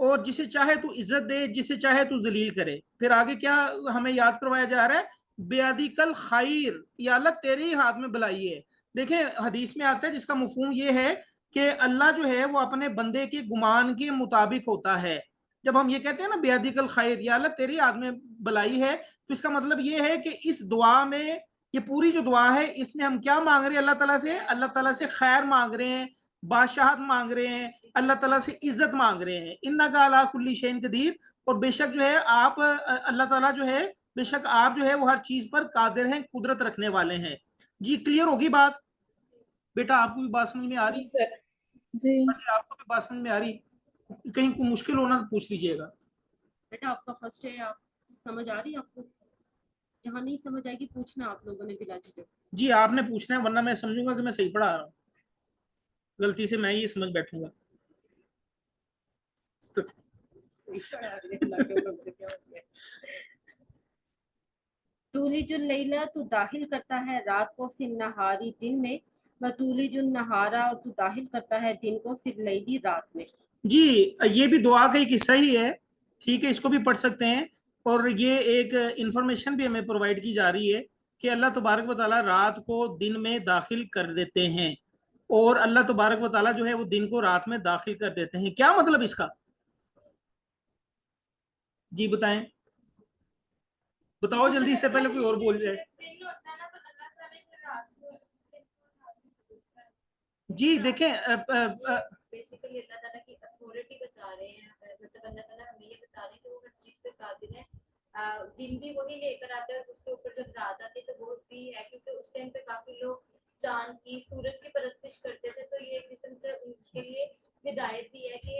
اور جسے چاہے تو عزت دے، جسے چاہے تو ذلیل کرے. پھر آگے کیا ہمیں یاد کروایا جا رہا ہے؟ بیادیک الخیر، یا اللہ تیرے ہی ہاتھ میں بلائی ہے. دیکھیں حدیث میں آتا ہے جس کا مفہوم یہ ہے کہ اللہ جو ہے وہ اپنے بندے کے گمان کے مطابق ہوتا ہے. جب ہم یہ کہتے ہیں نا بیادیک الخیر، یا اللہ تیرے ہاتھ میں بلائی ہے، تو اس کا مطلب یہ ہے کہ اس دعا میں، یہ پوری جو دعا ہے اس میں ہم کیا مانگ رہے ہیں اللہ تعالیٰ سے؟ اللہ تعالیٰ سے خیر مانگ رہے ہیں، بادشاہت مانگ رہے ہیں، اللہ تعالیٰ سے عزت مانگ رہے ہیں. انک علی کل شیء قدیر، اور بے شک جو ہے آپ، اللہ تعالیٰ جو ہے، بے شک آپ جو ہے وہ ہر چیز پر قادر ہیں، قدرت رکھنے والے ہیں. جی کلیئر ہوگی بات؟ بیٹا آپ کو بھی بات سمجھ میں آ رہی؟ جی آپ کو بھی بات سمجھ میں آ رہی؟ کہیں کوئی مشکل ہونا تو پوچھ لیجیے گا. بیٹا آپ کا فرسٹ ہے، آپ سمجھ آ رہی ہے آپ کو؟ جہاں نہیں سمجھ آئے گی پوچھنا آپ لوگوں نے بلا جھجک. جی آپ نے پوچھنا ہے، ورنہ میں سمجھوں گا کہ میں صحیح پڑھا رہا ہوں، غلطی سے میں یہ سمجھ بیٹھوں گا. تولج اللیلہ، تو داخل کرتا ہے رات کو، فی النہاری دن میں، وتولج النہارا، اور تو داخل کرتا ہے دن کو، فی اللیلی رات میں. جی یہ بھی دعا کا ایک حصہ ہی ہے، ٹھیک ہے، اس کو بھی پڑھ سکتے ہیں. اور یہ ایک انفارمیشن بھی ہمیں پرووائڈ کی جا رہی ہے کہ اللہ تبارک و تعالیٰ رات کو دن میں داخل کر دیتے ہیں، اور اللہ تبارک و تعالیٰ جو ہے وہ دن کو رات میں داخل کر دیتے ہیں. کیا مطلب اس کا؟ جی بتائیں، بتاؤ جلدی، اس سے پہلے کوئی اور بول جائے. جی دیکھیں بیسیکلی اللہ تعالیٰ کی اتھارٹی بتا رہے ہیں، مطلب اللہ تعالیٰ ہمیں یہ بتا رہے ہیں کہ وہ ہر چیز پہ قادر ہے. دن بھی وہی لے کر آتا ہے، اور اس کے اوپر جب رات آتی ہے تو وہ بھی ہے، کیونکہ اس ٹائم پہ کافی لوگ چاند کی، سورج کی پرستش کرتے تھے، تو یہ ایک قسم سے ان کے لیے ہدایت بھی ہے کہ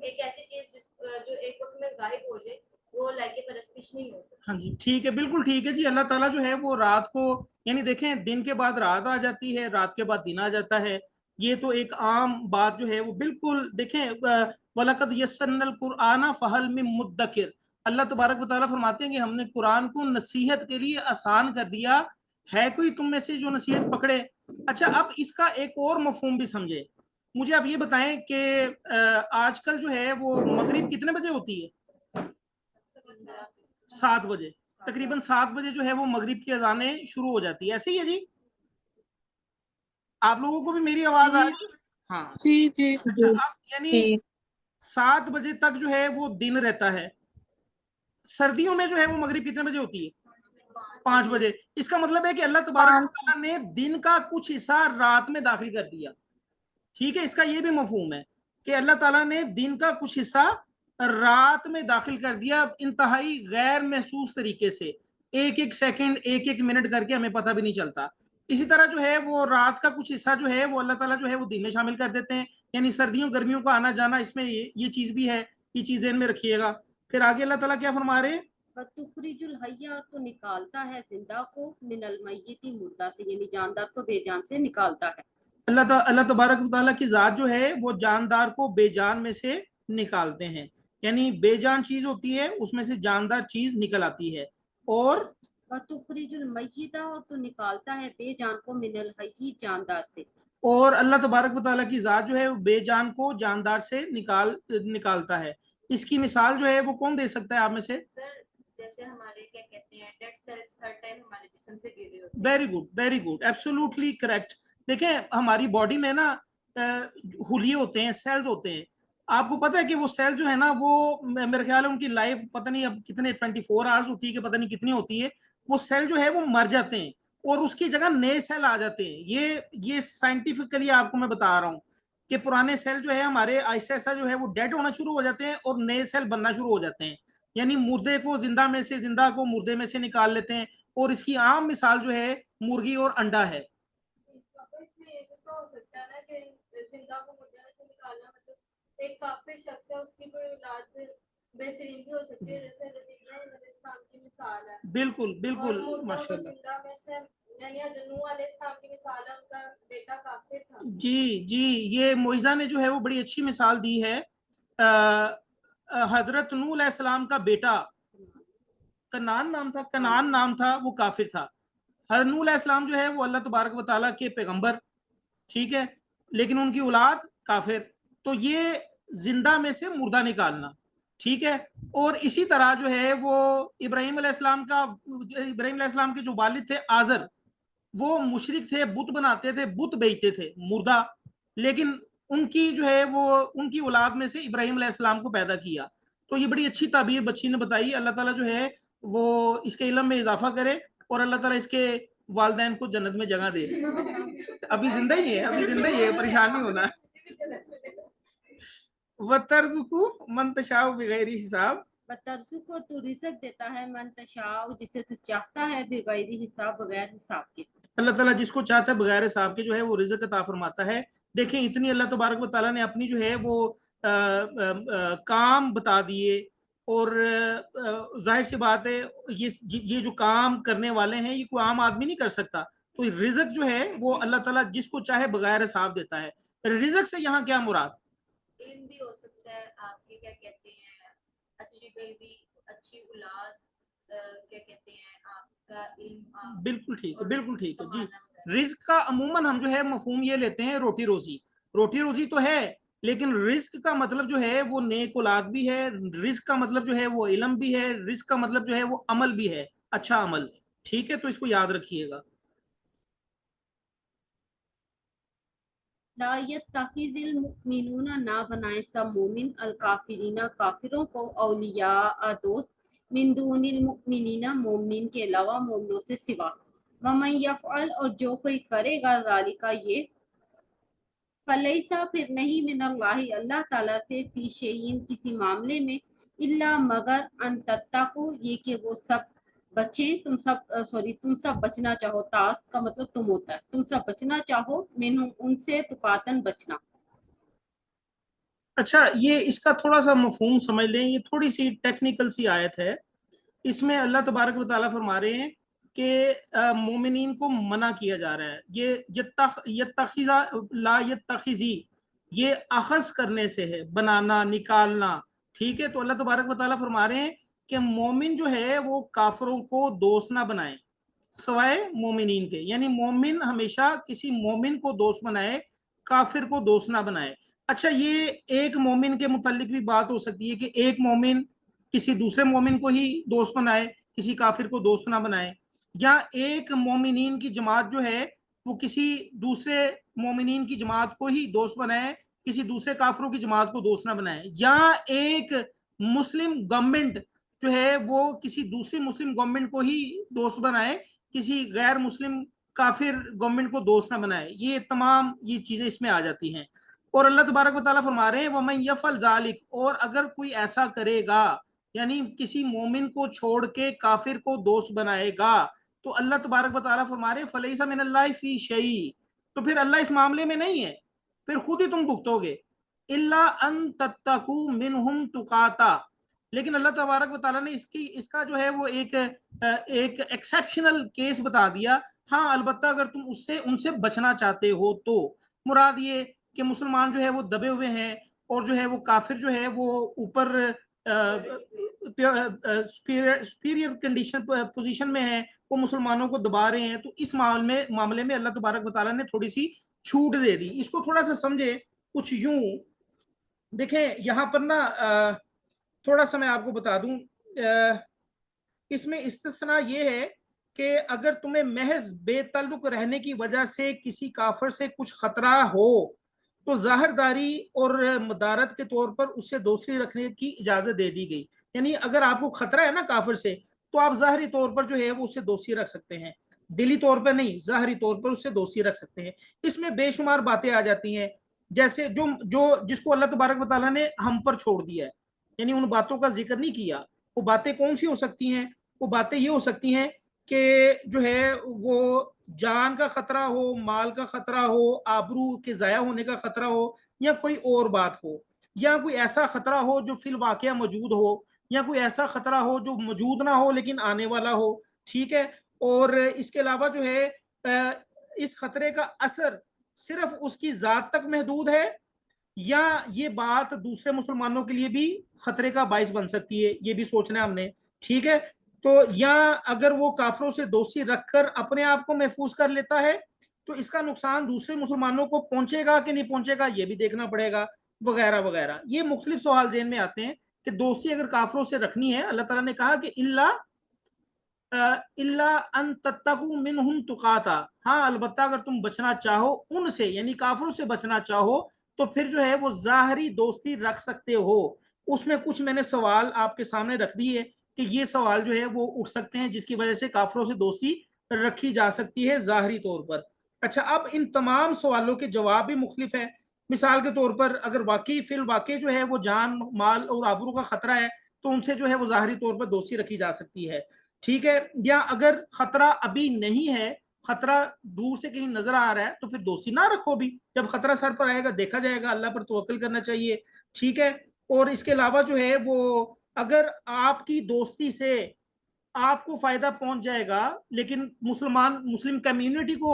ایک ایسی چیز جو ایک وقت میں غائب ہو جائے وہ اللہ کی پرستش نہیں ہو سکتی. ہاں جی ٹھیک ہے، بالکل ٹھیک ہے جی. اللہ تعالیٰ جو ہے وہ رات کو، یعنی دیکھیں دن کے بعد رات آ جاتی ہے، رات کے بعد دن آ جاتا ہے، یہ تو ایک عام بات جو ہے وہ بالکل. دیکھیں وَلَقَدْ يَسَّرْنَا الْقُرْآنَ فَهَلْ مِن مُدَّكِرٍ، اللہ تبارک و تعالیٰ فرماتے ہیں کہ ہم نے قرآن کو نصیحت کے لیے آسان کر دیا، ہے کوئی تم میں سے جو نصیحت پکڑے؟ اچھا اب اس کا ایک اور مفہوم بھی سمجھے. مجھے آپ یہ بتائیں کہ آج کل جو ہے وہ مغرب کتنے بجے ہوتی ہے؟ 7 بجے، تقریباً 7 بجے جو ہے وہ مغرب کی اذانیں شروع ہو جاتی ہے، ایسے ہی ہے جی؟ آپ لوگوں کو بھی میری آواز آ رہی ہے؟ ہاں جی جی اچھا، اب یعنی 7 بجے تک جو ہے وہ دن رہتا ہے. سردیوں میں جو ہے وہ مغرب کتنے بجے ہوتی ہے؟ 5 بجے. اس کا مطلب ہے کہ اللہ تبارک و تعالیٰ نے دن کا کچھ حصہ رات میں داخل کر دیا. ٹھیک ہے، اس کا یہ بھی مفہوم ہے کہ اللہ تعالیٰ نے دن کا کچھ حصہ رات میں داخل کر دیا، انتہائی غیر محسوس طریقے سے، ایک ایک سیکنڈ، ایک ایک منٹ کر کے ہمیں پتہ بھی نہیں چلتا. اسی طرح جو ہے وہ رات کا کچھ حصہ جو ہے وہ اللہ تعالیٰ جو ہے وہ دن میں شامل کر دیتے ہیں. یعنی سردیوں گرمیوں کا آنا جانا، اس میں یہ چیز بھی ہے، یہ چیز ذہن میں رکھیے گا. پھر آگے اللہ تعالیٰ کیا فرما رہے ہیں؟ وَتُخْرِجُ الْحَيَّ، اور تو نکالتا ہے زندہ کو، من المیت مردہ سے، یعنی جاندار کو بے جان سے نکالتا ہے. اللہ تبارک و تعالیٰ کی ذات جو ہے وہ جاندار کو بے جان میں سے نکالتے ہیں، یعنی بے جان چیز ہوتی ہے اس میں سے جاندار چیز نکل آتی ہے. اور وَتُخْرِجُ الْمَيِّتَ، اور تو نکالتا ہے بے جان کو، من الحی، جاندار سے. اور اللہ تبارک و تعالیٰ کی ذات جو ہے وہ بے جان کو جاندار سے نکالتا ہے. اس کی مثال جو ہے وہ کون دے سکتا ہے آپ میں سے؟ سر جیسے ہمارے کیا کہتے ہیں ڈیڈ سیلز ہر ٹائم ہمارے جسم سے گر رہے ہوتے ہیں. Very good, very good, absolutely correct. دیکھیں ہماری باڈی میں نا حلیے ہوتے ہیں، سیلز ہوتے ہیں. آپ کو پتہ ہے کہ وہ سیل جو ہے نا وہ میرے خیال ہے ان کی لائف پتہ نہیں اب کتنے 24 آورز ہوتی ہے کہ پتہ نہیں کتنی ہوتی ہے. وہ سیل جو ہے وہ مر جاتے ہیں اور اس کی جگہ نئے سیل آ جاتے ہیں. یہ سائنٹیفکلی آپ کو میں بتا رہا ہوں کہ پرانے سیل جو ہے ہمارے ایسا ایسا جو ہے وہ ڈیڈ ہونا شروع ہو جاتے ہیں اور نئے سیل بننا شروع ہو جاتے ہیں. یعنی مردے کو زندہ میں سے، زندہ کو مردے میں سے نکال لیتے ہیں. اور اس کی عام مثال جو ہے مرغی اور انڈا ہے. اس میں یہ بھی تو ہو سکتا ہے نا کہ زندہ کو مردے میں سے نکالنا مطلب ایک کافر شخص ہے، اس کی کوئی اولاد بہترین بھی ہو سکتی ہے، جیسے نبی علیہ السلام کی مثال ہے. بالکل بالکل اور ماشاء اللہ. زندہ میں سے یعنی نوح علیہ السلام کی مثال ہے، ان کا بیٹا کافر تھا. جی جی یہ معجزہ نے جو ہے وہ بڑی اچھی مثال دی ہے. حضرت نوح علیہ السلام کا بیٹا کنعان نام تھا، وہ کافر تھا. حضرت نوح علیہ السلام جو ہے وہ اللہ تبارک و تعالیٰ کے پیغمبر، ٹھیک ہے، لیکن ان کی اولاد کافر. تو یہ زندہ میں سے مردہ نکالنا، ٹھیک ہے. اور اسی طرح جو ہے وہ ابراہیم علیہ السلام کے جو والد تھے آزر، وہ مشرک تھے، بت بناتے تھے، بت بیچتے تھے مردہ، لیکن ان کی جو ہے وہ ان کی اولاد میں سے ابراہیم علیہ السلام کو پیدا کیا. تو یہ بڑی اچھی تعبیر بچی نے بتائی. اللہ تعالیٰ جو ہے وہ اس کے علم میں اضافہ کرے اور اللہ تعالیٰ اس کے والدین کو جنت میں جگہ دے. ابھی زندہ ہی ہے، پریشان نہیں ہونا. وَتَرْزُقُ مَن تَشَاءُ بِغَيْرِ حساب، بترزق اور تو رزق دیتا ہے من تشاء جسے تو چاہتا ہے بغیر حساب، بغیر حساب کے. اللہ تعالیٰ جس کو چاہتا ہے بغیر حساب کے جو ہے وہ رزق عطا فرماتا ہے. دیکھیں اتنی اللہ تبارک و تعالیٰ نے اپنی جو ہے وہ کام بتا دیے، اور ظاہر سی بات ہے یہ جو کام کرنے والے ہیں یہ کوئی عام آدمی نہیں کر سکتا. تو رزق جو ہے وہ اللہ تعالیٰ جس کو چاہے بغیر حساب دیتا ہے. رزق سے یہاں کیا مراد؟ علم بھی ہو سکتا ہے آپ کے، کیا کہتے ہیں، اچھی بیوی، اچھی اولاد، کیا کہتے ہیں، آپ کا علم. بالکل ٹھیک ہے، بالکل ٹھیک ہے جی. رزق کا عموماً ہم جو ہے مفہوم یہ لیتے ہیں روٹی روزی. روٹی روزی تو ہے، لیکن رزق کا مطلب جو ہے وہ نیک اولاد بھی ہے، رزق کا مطلب جو ہے وہ علم بھی ہے، رزق کا مطلب جو ہے وہ عمل بھی ہے، اچھا عمل. ٹھیک ہے، تو اس کو یاد رکھیے گا. لا یتخذ المؤمنون، نہ بنائے سب مومن، الکافرین کافروں کو، اولیاء دوست، من دون المؤمنین مومنین کے علاوہ، مومنوں سے سوا. ومن یفعل، اور جو کوئی کرے گا، ذالک یہ، فلیسا پھر نہیں، من اللہ اللہ تعالیٰ سے، فی شیئن کسی معاملے میں، الا مگر، ان تتقوا یہ کہ وہ سب بچیں، تم سب بچنا چاہو. تاق کا مطلب تم ہوتا ہے، تم سب بچنا چاہو، منہم ان سے، تقاتن بچنا. اچھا، یہ اس کا تھوڑا سا مفہوم سمجھ لیں. یہ تھوڑی سی ٹیکنیکل سی آیت ہے. اس میں اللہ تبارک و تعالیٰ فرما رہے ہیں کہ مومنین کو منع کیا جا رہا ہے. یہ یتخذا لا یتخذی، یہ اخذ کرنے سے ہے، بنانا، نکالنا. ٹھیک ہے، تو اللہ تبارک و تعالیٰ فرما رہے ہیں کہ مومن جو ہے وہ کافروں کو دوست نہ بنائے سوائے مومنین کے. یعنی مومن ہمیشہ کسی مومن کو دوست بنائے، کافر کو دوست نہ بنائے. اچھا، یہ ایک مومن کے متعلق بھی بات ہو سکتی ہے کہ ایک مومن کسی دوسرے مومن کو ہی دوست بنائے، کسی کافر کو دوست نہ بنائے، یا ایک مومنین کی جماعت جو ہے وہ کسی دوسرے مومنین کی جماعت کو ہی دوست بنائے، کسی دوسرے کافروں کی جماعت کو دوست نہ بنائے، یا ایک مسلم گورنمنٹ جو ہے وہ کسی دوسری مسلم گورنمنٹ کو ہی دوست بنائے، کسی غیر مسلم کافر گورنمنٹ کو دوست نہ بنائے. یہ تمام یہ چیزیں اس میں آ جاتی ہیں. اور اللہ تبارک و تعالیٰ فرما رہے ہیں وَمَن يَفْعَلْ ذَلِكَ، اور اگر کوئی ایسا کرے گا، یعنی کسی مومن کو چھوڑ کے کافر کو دوست بنائے گا، تو اللہ تبارک و تعالیٰ فرما رہے ہیں فَلَيْسَ مِنَ اللَّهِ فِي شَيْءٍ، تو پھر اللہ اس معاملے میں نہیں ہے، پھر خود ہی تم بھگتو گے. إِلَّا أَن تَتَّقُوا مِنْهُمْ تُقَاتًا، لیکن اللہ تبارک و تعالیٰ نے اس کا جو ہے وہ ایک ایکسیپشنل کیس بتا دیا. ہاں البتہ اگر تم ان سے بچنا چاہتے ہو تو. مراد یہ کہ مسلمان جو ہے وہ دبے ہوئے ہیں، اور جو ہے وہ کافر جو ہے وہ اوپر سپیریئر کنڈیشن پوزیشن میں ہیں، وہ مسلمانوں کو دبا رہے ہیں. تو اس معاملے میں اللہ تبارک و تعالیٰ نے تھوڑی سی چھوٹ دے دی. اس کو تھوڑا سا سمجھے کچھ یوں. دیکھیں یہاں پر نا تھوڑا سا میں آپ کو بتا دوں، اس میں استثناء یہ ہے کہ اگر تمہیں محض بے تعلق رہنے کی وجہ سے کسی کافر سے کچھ خطرہ ہو تو ظاہر داری اور مدارت کے طور پر اس سے دوستی رکھنے کی اجازت دے دی گئی. یعنی اگر آپ کو خطرہ ہے نا کافر سے، تو آپ ظاہری طور پر جو ہے وہ اس سے دوستی رکھ سکتے ہیں، دلی طور پر نہیں، ظاہری طور پر اس سے دوستی رکھ سکتے ہیں. اس میں بے شمار باتیں آ جاتی ہیں، جیسے جس کو اللہ تبارک و تعالیٰ نے ہم پر چھوڑ دیا ہے، یعنی ان باتوں کا ذکر نہیں کیا. وہ باتیں کون سی ہو سکتی ہیں؟ وہ باتیں یہ ہو سکتی ہیں کہ جو ہے وہ جان کا خطرہ ہو، مال کا خطرہ ہو، آبرو کے ضائع ہونے کا خطرہ ہو، یا کوئی اور بات ہو، یا کوئی ایسا خطرہ ہو جو فی الواقعہ موجود ہو، یا کوئی ایسا خطرہ ہو جو موجود نہ ہو لیکن آنے والا ہو. ٹھیک ہے، اور اس کے علاوہ جو ہے اس خطرے کا اثر صرف اس کی ذات تک محدود ہے، یا یہ بات دوسرے مسلمانوں کے لیے بھی خطرے کا باعث بن سکتی ہے، یہ بھی سوچنا ہے ہم نے. ٹھیک ہے، تو یا اگر وہ کافروں سے دوستی رکھ کر اپنے آپ کو محفوظ کر لیتا ہے تو اس کا نقصان دوسرے مسلمانوں کو پہنچے گا کہ نہیں پہنچے گا، یہ بھی دیکھنا پڑے گا، وغیرہ وغیرہ. یہ مختلف سوال ذہن میں آتے ہیں. کہ دوستی اگر کافروں سے رکھنی ہے، اللہ تعالیٰ نے کہا کہ اللہ ان تتقوا منہم تقاتا، ہاں البتہ اگر تم بچنا چاہو ان سے، یعنی کافروں سے بچنا چاہو، تو پھر جو ہے وہ ظاہری دوستی رکھ سکتے ہو۔ اس میں کچھ میں نے سوال آپ کے سامنے رکھ دیے کہ یہ سوال جو ہے وہ اٹھ سکتے ہیں جس کی وجہ سے کافروں سے دوستی رکھی جا سکتی ہے ظاہری طور پر۔ اچھا، اب ان تمام سوالوں کے جواب بھی مختلف ہیں۔ مثال کے طور پر اگر واقعی فی الواقع جو ہے وہ جان مال اور آبرو کا خطرہ ہے تو ان سے جو ہے وہ ظاہری طور پر دوستی رکھی جا سکتی ہے، ٹھیک ہے، یا اگر خطرہ ابھی نہیں ہے، خطرہ دور سے کہیں نظر آ رہا ہے، تو پھر دوستی نہ رکھو بھی، جب خطرہ سر پر آئے گا دیکھا جائے گا، اللہ پر توکل کرنا چاہیے، ٹھیک ہے۔ اور اس کے علاوہ جو ہے وہ اگر آپ کی دوستی سے آپ کو فائدہ پہنچ جائے گا لیکن مسلم کمیونٹی کو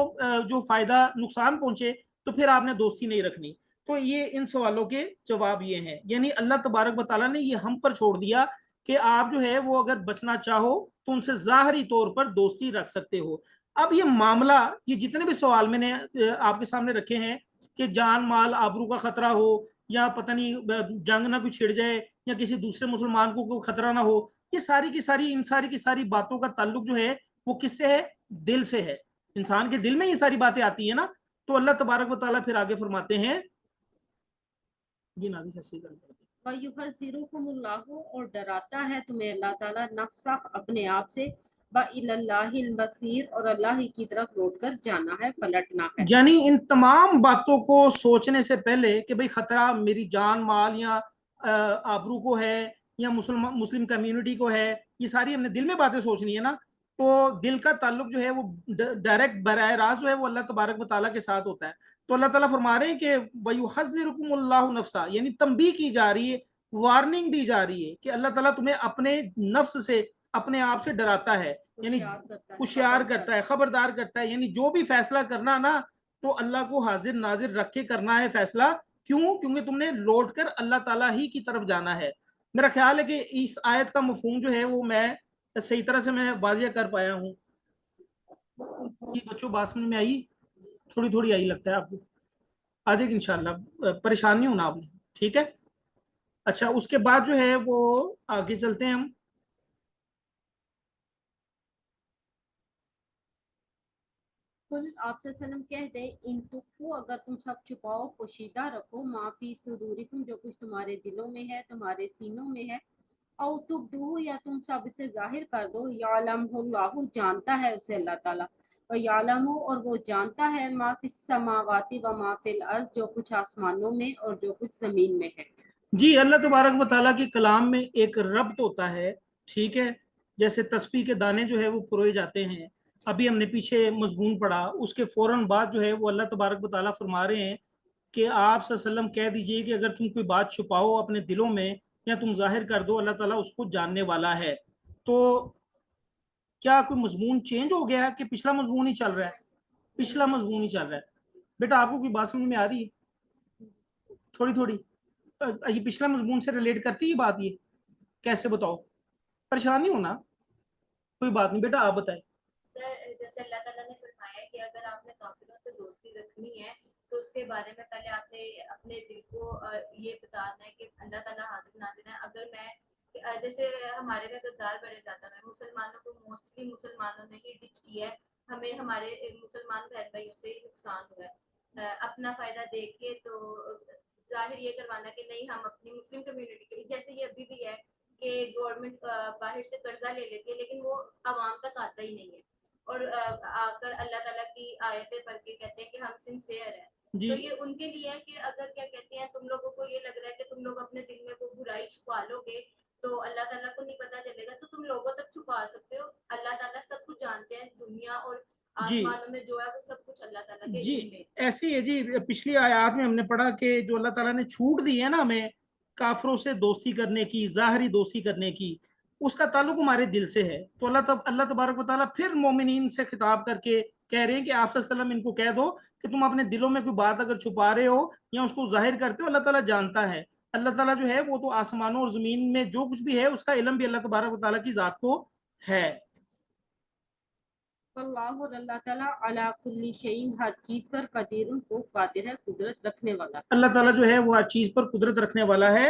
جو فائدہ نقصان پہنچے تو پھر آپ نے دوستی نہیں رکھنی۔ تو یہ ان سوالوں کے جواب یہ ہیں، یعنی اللہ تبارک و تعالیٰ نے یہ ہم پر چھوڑ دیا کہ آپ جو ہے وہ اگر بچنا چاہو تو ان سے ظاہری طور پر دوستی رکھ سکتے ہو۔ اب یہ معاملہ، یہ جتنے بھی سوال میں نے آپ کے سامنے رکھے ہیں کہ جان مال آبرو کا خطرہ ہو یا پتہ نہیں جنگ نہ کوئی چھڑ جائے یا کسی دوسرے مسلمان کو کوئی خطرہ نہ ہو، یہ ساری کی ساری باتوں کا تعلق جو ہے وہ کس سے ہے؟ دل سے ہے۔ انسان کے دل میں یہ ساری باتیں آتی ہیں نا، تو اللہ تبارک و تعالیٰ پھر آگے فرماتے ہیں، جی نازی سے وَيُحَذِّرُكُمُ اللَّهُ، اور ڈراتا ہے تمہیں اللہ تعالیٰ، نفسہ اپنے آپ سے، وَإِلَى اللَّهِ الْمَصِيرُ، اور اللہ ہی کی طرف لوٹ کر جانا ہے، پلٹنا ہے۔ یعنی ان تمام باتوں کو سوچنے سے پہلے کہ بھئی خطرہ میری جان مال یا آبرو کو ہے یا مسلم کمیونٹی کو ہے، یہ ساری ہم نے دل میں باتیں سوچنی ہے نا، تو دل کا تعلق جو ہے وہ ڈائریکٹ براہ راست جو ہے وہ اللہ تبارک و تعالیٰ کے ساتھ ہوتا ہے۔ تو اللہ تعالیٰ فرما رہے ہیں کہ وَيُحَذِّرُكُمُ اللَّهُ نَفْسًا، یعنی تنبیہ کی جا رہی ہے، وارننگ دی جا رہی ہے کہ اللہ تعالیٰ تمہیں اپنے نفس سے، اپنے آپ سے ڈراتا ہے، یعنی ہوشیار کرتا ہے، خبردار کرتا ہے، یعنی جو بھی فیصلہ کرنا نا تو اللہ کو حاضر ناظر رکھ کے کرنا ہے فیصلہ۔ کیوں؟ کیونکہ تم نے لوٹ کر اللہ تعالیٰ ہی کی طرف جانا ہے۔ میرا خیال ہے کہ اس آیت کا مفہوم جو ہے وہ میں صحیح طرح سے میں واضح کر پایا ہوں۔ یہ بچوں بات سمجھ میں آئی؟ تھوڑی تھوڑی آئی لگتا ہے آپ کو، آدھے کی انشاءاللہ، پریشان نہیں ہونا آپ نے، ٹھیک ہے۔ اچھا، اس کے بعد جو ہے وہ آگے چلتے ہیں ہم۔ قل آپ صلی اللہ علیہ وسلم کہہ دیں، ان تخفوا، اگر تم سب چھپاؤ، پوشیدہ رکھو، ما فی صدورکم، جو کچھ تمہارے دلوں میں ہے، تمہارے سینوں میں ہے، او تبدوہ، یا تم سب اسے ظاہر کر دو، یعلمہ اللہ، جانتا ہے اسے اللہ تعالیٰ، ویعلم، اور وہ جانتا ہے، ما فی السماوات و ما فی الارض، جو کچھ آسمانوں میں اور جو کچھ زمین میں ہے۔ جی، اللہ تبارک و تعالیٰ کے کلام میں ایک ربط ہوتا ہے، ٹھیک ہے، جیسے تسبیح کے دانے جو ہے وہ پروئے جاتے ہیں، ابھی ہم نے پیچھے مضمون پڑھا، اس کے فوراً بعد جو ہے وہ اللہ تبارک و تعالیٰ فرما رہے ہیں کہ آپ صلی اللہ علیہ وسلم کہہ دیجئے کہ اگر تم کوئی بات چھپاؤ اپنے دلوں میں یا تم ظاہر کر دو، اللہ تعالیٰ اس کو جاننے والا ہے۔ تو کیا کوئی مضمون چینج ہو گیا ہے کہ پچھلا مضمون ہی چل رہا ہے؟ پچھلا مضمون ہی چل رہا ہے۔ بیٹا آپ کو کوئی بات سمجھ میں آ رہی ہے؟ تھوڑی تھوڑی یہ پچھلا مضمون سے ریلیٹ کرتی ہے بات، یہ کیسے بتاؤ؟ پریشان نہیں ہونا، کوئی بات نہیں، بیٹا آپ بتائیں۔ سر جیسے اللہ تعالیٰ نے فرمایا کہ اگر آپ نے کافروں سے دوستی رکھنی ہے تو اس کے بارے میں پہلے آپ نے اپنے دل کو یہ بتانا ہے کہ اللہ تعالیٰ حاضر ناظر ہے۔ اگر میں جیسے ہمارے میں غدار بڑے زیادہ ہے، مسلمانوں کو موسٹلی مسلمانوں نے ہی ڈچ کیا ہے، ہمیں ہمارے مسلمان بہن بھائیوں سے ہی نقصان ہوا ہے، اپنا فائدہ دیکھ کے تو ظاہر یہ کروانا کہ نہیں ہم اپنی مسلم کمیونٹی کے لیے، جیسے یہ ابھی بھی ہے کہ گورنمنٹ باہر سے قرضہ لے لیتی ہے لیکن وہ عوام تک آتا ہی نہیں ہے، اور آ کر اللہ تعالیٰ کی آیتیں پڑھ کے کہتے ہیں کہ ہم سنسیئر ہیں، تو یہ ان کے لیے ہے کہ اگر کیا کہتے ہیں تم لوگوں کو یہ لگ رہا ہے کہ تم لوگ اپنے دل میں وہ برائی چھپا لو گے تو اللہ تعالیٰ کو نہیں پتا چلے گا، تو تم لوگوں تک چھپا سکتے ہو، اللہ تعالیٰ سب کچھ جانتے ہیں، دنیا اور آسمانوں میں جو ہے وہ سب کچھ اللہ تعالیٰ کے علم میں۔ ایسے ہی ہے جی، پچھلی آیات میں ہم نے پڑھا کہ جو اللہ تعالیٰ نے چھوٹ دی ہے نا ہمیں کافروں سے دوستی کرنے کی، ظاہری دوستی کرنے کی، اس کا تعلق ہمارے دل سے ہے۔ تو اللہ تبارک و تعالیٰ پھر مومنین سے خطاب کر کے کہہ رہے ہیں کہ آپ صلی اللہ علیہ وسلم ان کو کہہ دو کہ تم اپنے دلوں میں کوئی بات اگر چھپا رہے ہو یا اس کو ظاہر کرتے ہو، اللہ تعالیٰ جانتا ہے۔ اللہ تعالیٰ جو ہے وہ تو آسمانوں اور زمین میں جو کچھ بھی ہے اس کا علم بھی اللہ تبارک و تعالیٰ کی ذات کو ہے۔ اللہ، اور اللہ تعالیٰ علی کل شیء، ہر چیز پر، قدیر، کو قادر ہے، قدرت رکھنے والا۔ اللہ تعالیٰ جو ہے وہ ہر چیز پر قدرت رکھنے والا ہے۔